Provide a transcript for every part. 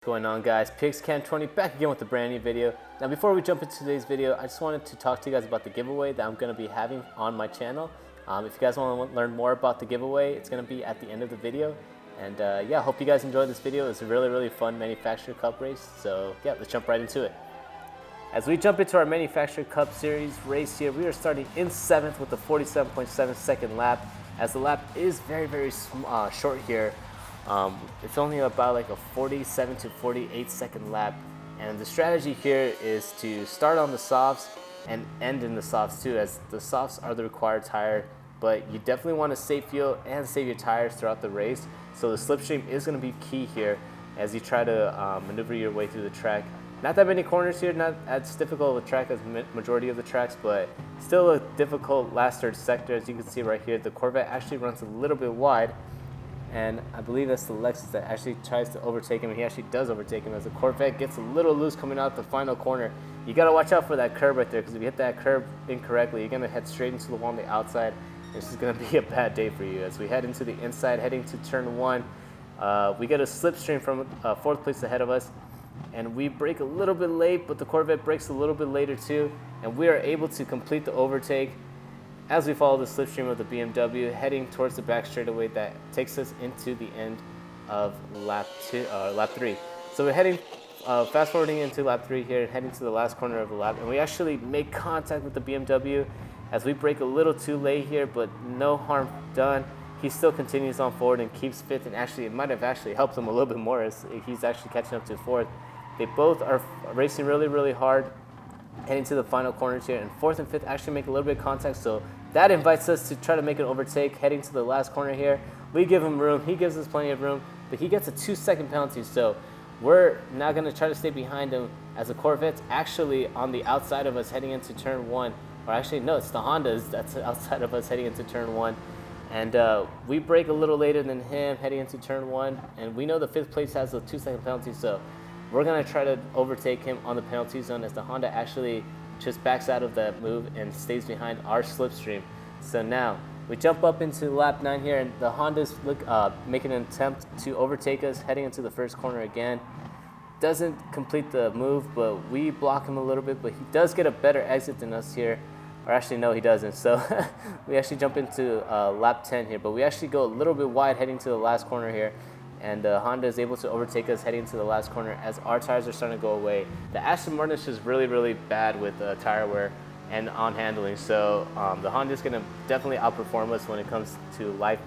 What's going on, guys? PixCam20 back again with a brand new video. Now before we jump into today's video, I just wanted to talk to you guys about the giveaway that I'm going to be having on my channel. If you guys want to learn more about the giveaway, it's going to be at the end of the video. And yeah, hope you guys enjoyed this video. It's a really fun manufacturer cup race. So yeah, let's jump right into it. As we jump into our manufacturer cup series race here, we are starting in 7th with a 47.7 second lap. As the lap is very short here. It's only about like a 47 to 48 second lap, and the strategy here is to start on the softs and end in the softs too, as the softs are the required tire, but you definitely want to save fuel and save your tires throughout the race. So the slipstream is going to be key here as you try to maneuver your way through the track. Not that many corners here, not as difficult of a track as majority of the tracks, but still a difficult last third sector. As you can see right here, the Corvette actually runs a little bit wide, and I believe that's the Lexus that actually tries to overtake him, and he actually does overtake him as the Corvette gets a little loose coming out the final corner. You got to watch out for that curb right there, because if you hit that curb incorrectly, you're going to head straight into the wall on the outside. This is going to be a bad day for you. As we head into the inside, heading to turn 1, we get a slipstream from 4th place ahead of us, and we brake a little bit late, but the Corvette brakes a little bit later too, and we are able to complete the overtake as we follow the slipstream of the BMW, heading towards the back straightaway that takes us into the end of lap 3. So we're heading, fast forwarding into lap 3 here, and heading to the last corner of the lap, and we actually make contact with the BMW as we brake a little too late here, but no harm done. He still continues on forward and keeps 5th, and actually it might have actually helped him a little bit more as he's actually catching up to 4th. They both are racing really hard, heading to the final corners here, and 4th and 5th actually make a little bit of contact, so that invites us to try to make an overtake heading to the last corner here. We give him room, he gives us plenty of room, but he gets a 2-second penalty, so we're now going to try to stay behind him as the Corvette's actually on the outside of us heading into turn 1. Or actually, no, it's the Hondas that's outside of us heading into turn 1. And we brake a little later than him heading into turn 1, and we know the 5th place has a 2-second penalty, so we're going to try to overtake him on the penalty zone as the Honda actually just backs out of that move and stays behind our slipstream. So now we jump up into lap 9 here, and the Hondas making an attempt to overtake us heading into the first corner again. Doesn't complete the move, but we block him a little bit, but he does get a better exit than us here. Or actually, no, he doesn't. So we actually jump into lap 10 here, but we actually go a little bit wide heading to the last corner here. And Honda is able to overtake us heading to the last corner as our tires are starting to go away. The Aston Martin is just really bad with tire wear and on handling. So the Honda is going to definitely outperform us when it comes to life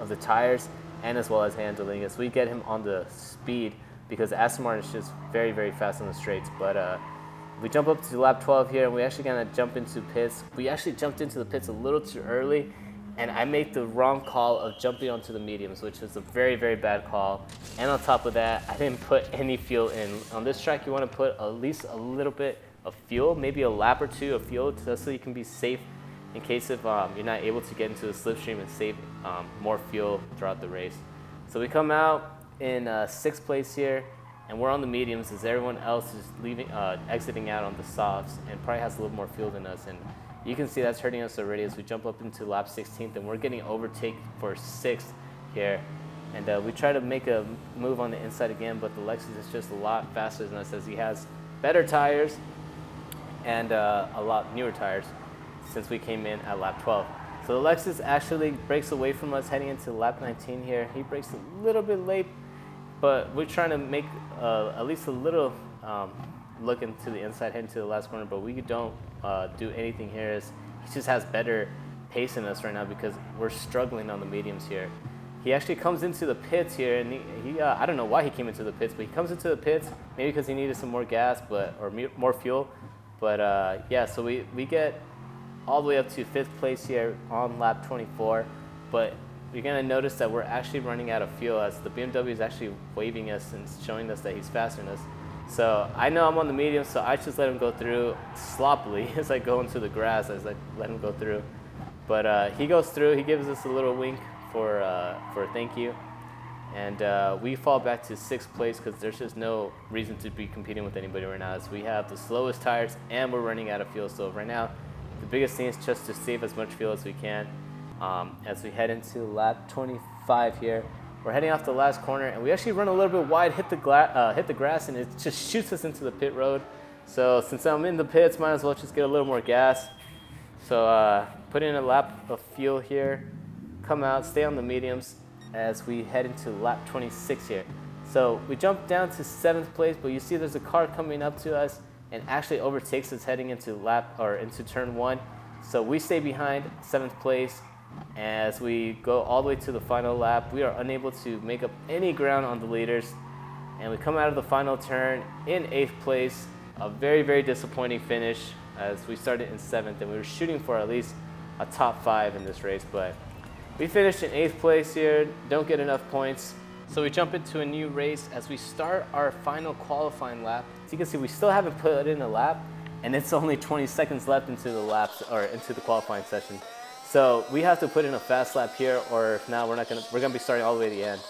of the tires and as well as handling, as we get him on the speed, because the Aston Martin is just very fast on the straights. But we jump up to lap 12 here, and we actually going to jump into pits. We actually jumped into the pits a little too early, and I made the wrong call of jumping onto the mediums, which is a very bad call. And on top of that, I didn't put any fuel in. On this track, you want to put at least a little bit of fuel, maybe a lap or two of fuel, just so you can be safe in case if you're not able to get into the slipstream and save more fuel throughout the race. So we come out in 6th place here, and we're on the mediums as everyone else is exiting out on the softs and probably has a little more fuel than us. And you can see that's hurting us already as we jump up into lap 16th, and we're getting overtake for 6th here. And we try to make a move on the inside again, but the Lexus is just a lot faster than us as he has better tires and a lot newer tires since we came in at lap 12. So the Lexus actually breaks away from us heading into lap 19 here. He breaks a little bit late, but we're trying to make at least a little look into the inside, heading to the last corner, but we don't do anything here as he just has better pace than us right now because we're struggling on the mediums here. He actually comes into the pits here, and he I don't know why he came into the pits, but he comes into the pits maybe because he needed some more gas or more fuel. But yeah, so we get all the way up to 5th place here on lap 24, but you're going to notice that we're actually running out of fuel as the BMW is actually waving us and showing us that he's faster than us. So I know I'm on the medium, so I just let him go through sloppily as I go into the grass as I let him go through. But he goes through, he gives us a little wink for a thank you. And we fall back to 6th place because there's just no reason to be competing with anybody right now as we have the slowest tires and we're running out of fuel. So right now, the biggest thing is just to save as much fuel as we can as we head into lap 25 here. We're heading off the last corner, and we actually run a little bit wide, hit the grass, and it just shoots us into the pit road. So since I'm in the pits, might as well just get a little more gas. So put in a lap of fuel here, come out, stay on the mediums as we head into lap 26 here. So we jump down to 7th place, but you see there's a car coming up to us and actually overtakes us heading into into turn 1. So we stay behind 7th place. As we go all the way to the final lap, we are unable to make up any ground on the leaders, and we come out of the final turn in 8th place. A very, very disappointing finish as we started in 7th, and we were shooting for at least a top 5 in this race, but we finished in 8th place here, don't get enough points. So we jump into a new race as we start our final qualifying lap. As you can see, we still haven't put in a lap, and it's only 20 seconds left into the laps, or into the qualifying session. So we have to put in a fast lap here, or if not, we're gonna be starting all the way to the end.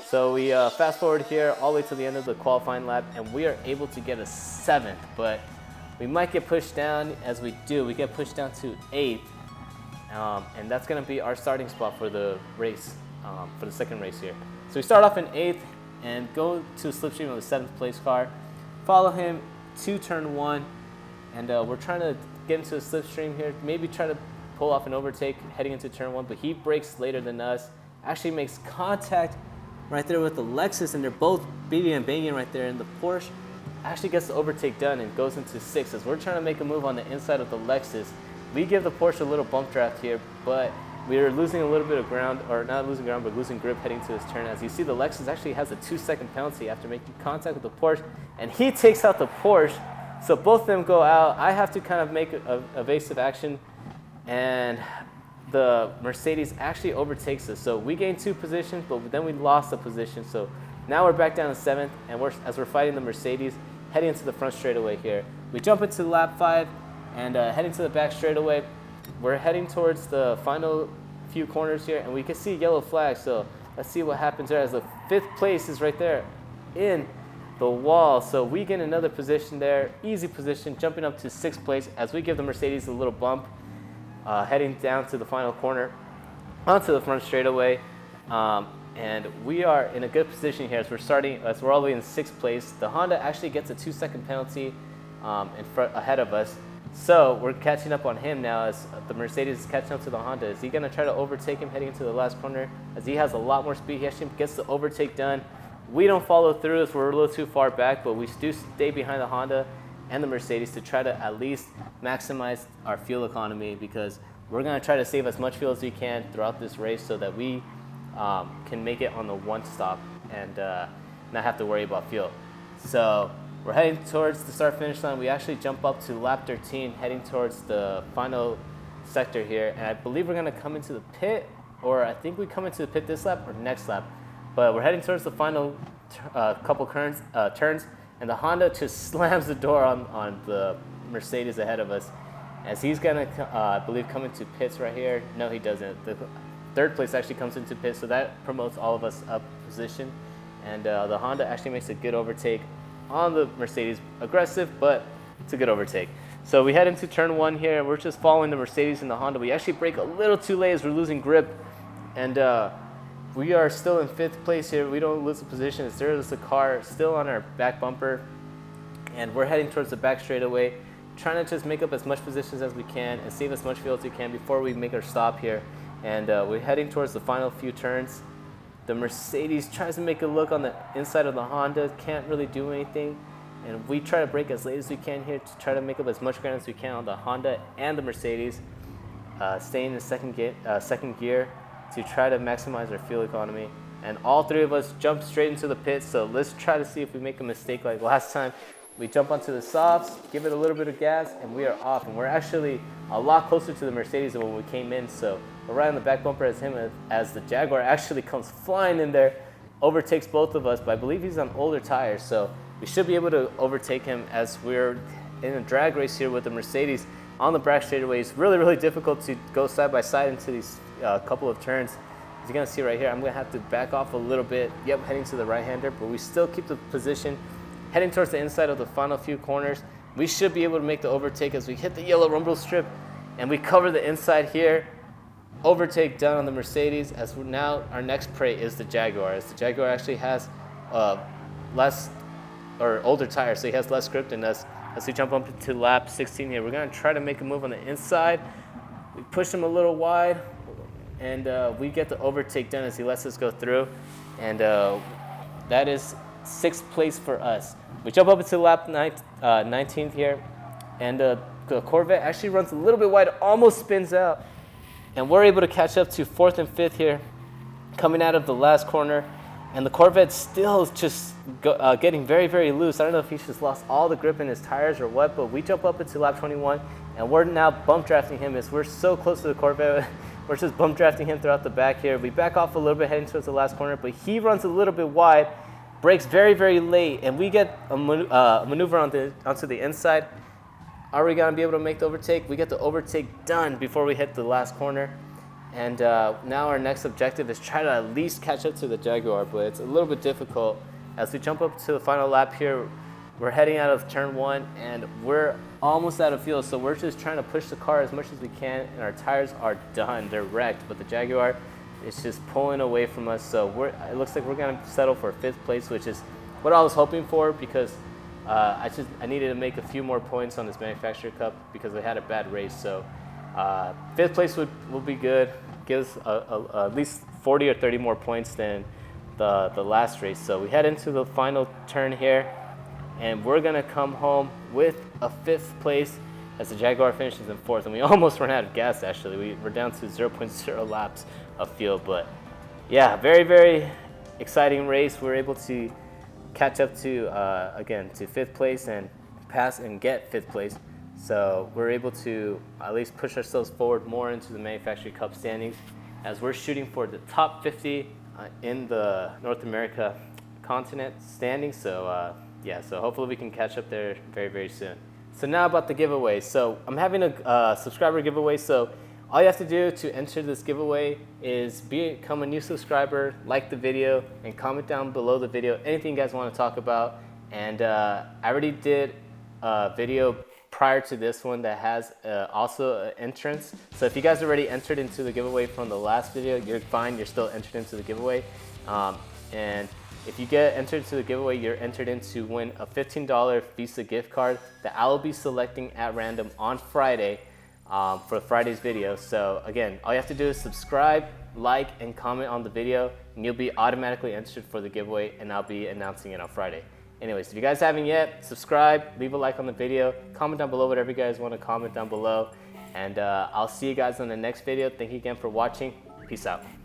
So we fast forward here all the way to the end of the qualifying lap, and we are able to get a 7th, but we might get pushed down. As we do, we get pushed down to 8th, and that's gonna be our starting spot for the race, for the second race here. So we start off in 8th and go to a slipstream of the 7th place car, follow him to turn 1, and we're trying to get into a slipstream here, maybe try to pull off an overtake heading into turn 1, but he brakes later than us, actually makes contact right there with the Lexus, and they're both beating and banging right there, and the Porsche actually gets the overtake done and goes into 6th. As we're trying to make a move on the inside of the Lexus, we give the Porsche a little bump draft here, but we are losing a little bit of ground, or not losing ground, but losing grip heading to this turn. As you see, the Lexus actually has a 2-second penalty after making contact with the Porsche, and he takes out the Porsche, so both of them go out. I have to kind of make a evasive action, and the Mercedes actually overtakes us. So we gained 2 positions, but then we lost a position. So now we're back down to 7th, and as we're fighting the Mercedes, heading into the front straightaway here. We jump into lap 5 and heading to the back straightaway. We're heading towards the final few corners here, and we can see yellow flag. So let's see what happens there, as the 5th place is right there in the wall. So we get another position there, easy position, jumping up to 6th place as we give the Mercedes a little bump. Heading down to the final corner onto the front straightaway, and we are in a good position here as we're all the way in 6th place. The Honda actually gets a 2-second penalty ahead of us, so we're catching up on him now as the Mercedes is catching up to the Honda. Is he going to try to overtake him heading into the last corner, as he has a lot more speed? He actually gets the overtake done. We don't follow through as we're a little too far back, but we do stay behind the Honda and the Mercedes to try to at least maximize our fuel economy, because we're going to try to save as much fuel as we can throughout this race so that we can make it on the one stop and not have to worry about fuel. So we're heading towards the start finish line. We actually jump up to lap 13 heading towards the final sector here, and I believe we're going to come into the pit, or I think we come into the pit this lap or next lap, but we're heading towards the final couple turns, and the Honda just slams the door on the Mercedes ahead of us, as he's gonna, I believe, come into pits right here. No, he doesn't. The 3rd place actually comes into pits, so that promotes all of us up position, and the Honda actually makes a good overtake on the Mercedes. Aggressive, but it's a good overtake. So we head into turn 1 here, and we're just following the Mercedes and the Honda. We actually brake a little too late as we're losing grip, and we are still in 5th place here. We don't lose the position as there is a car still on our back bumper, and we're heading towards the back straightaway, trying to just make up as much positions as we can and save as much fuel as we can before we make our stop here. And we're heading towards the final few turns. The Mercedes tries to make a look on the inside of the Honda, can't really do anything, and we try to brake as late as we can here to try to make up as much ground as we can on the Honda and the Mercedes, staying in second gear to try to maximize our fuel economy. And all 3 of us jump straight into the pits, so let's try to see if we make a mistake like last time. We jump onto the softs, give it a little bit of gas, and we are off. And we're actually a lot closer to the Mercedes than when we came in, so we're right on the back bumper as him, as the Jaguar actually comes flying in there, overtakes both of us, but I believe he's on older tires, so we should be able to overtake him as we're in a drag race here with the Mercedes on the back straightaway. It's really, really difficult to go side by side into these couple of turns. As you're gonna see right here, I'm gonna have to back off a little bit. Yep, heading to the right-hander, but we still keep the position. Heading towards the inside of the final few corners, we should be able to make the overtake as we hit the yellow rumble strip, and we cover the inside here. overtake done on the Mercedes. As now our next prey is the Jaguar, as the Jaguar actually has less or older tires, so he has less grip than us. As we jump up to lap 16 here, we're gonna try to make a move on the inside. We push him a little wide, and we get the overtake done as he lets us go through, and that is 6th place for us. We jump up into lap 19th here, and the Corvette actually runs a little bit wide, almost spins out, and we're able to catch up to 4th and 5th here, coming out of the last corner. And the Corvette still is just getting very, very loose. I don't know if he's just lost all the grip in his tires or what, but we jump up into lap 21, and we're now bump drafting him as we're so close to the Corvette. We're just bump drafting him throughout the back here. We back off a little bit heading towards the last corner, but he runs a little bit wide, brakes very, very late, and we get a maneuver onto the inside. Are we going to be able to make the overtake? We get the overtake done before we hit the last corner. And now our next objective is try to at least catch up to the Jaguar, but it's a little bit difficult. As we jump up to the final lap here, we're heading out of turn 1, and we're almost out of fuel, so we're just trying to push the car as much as we can, and our tires are done. They're wrecked, but the Jaguar is just pulling away from us, so it looks like we're going to settle for 5th place, which is what I was hoping for, because I needed to make a few more points on this Manufacturer Cup because we had a bad race. So 5th place will be good. Gives at least 40 or 30 more points than the last race. So we head into the final turn here, and we're gonna come home with a 5th place as the Jaguar finishes in 4th. And we almost ran out of gas, actually. We're down to 0.0 laps of fuel. But yeah, very, very exciting race. We were able to catch up to, again, to 5th place and pass and get 5th place. So we're able to at least push ourselves forward more into the Manufacturer Cup standings, as we're shooting for the top 50 in the North America continent standings. So yeah, so hopefully we can catch up there very, very soon. So now about the giveaway. So I'm having a subscriber giveaway. So all you have to do to enter this giveaway is become a new subscriber, like the video, and comment down below the video anything you guys want to talk about. And I already did a video prior to this one that has also an entrance. So if you guys already entered into the giveaway from the last video, you're fine, you're still entered into the giveaway. And if you get entered into the giveaway, you're entered in to win a $15 Visa gift card that I will be selecting at random on Friday for Friday's video. So again, all you have to do is subscribe, like, and comment on the video, and you'll be automatically entered for the giveaway, and I'll be announcing it on Friday. Anyways, if you guys haven't yet, subscribe, leave a like on the video, comment down below whatever you guys want to comment down below, and I'll see you guys on the next video. Thank you again for watching. Peace out.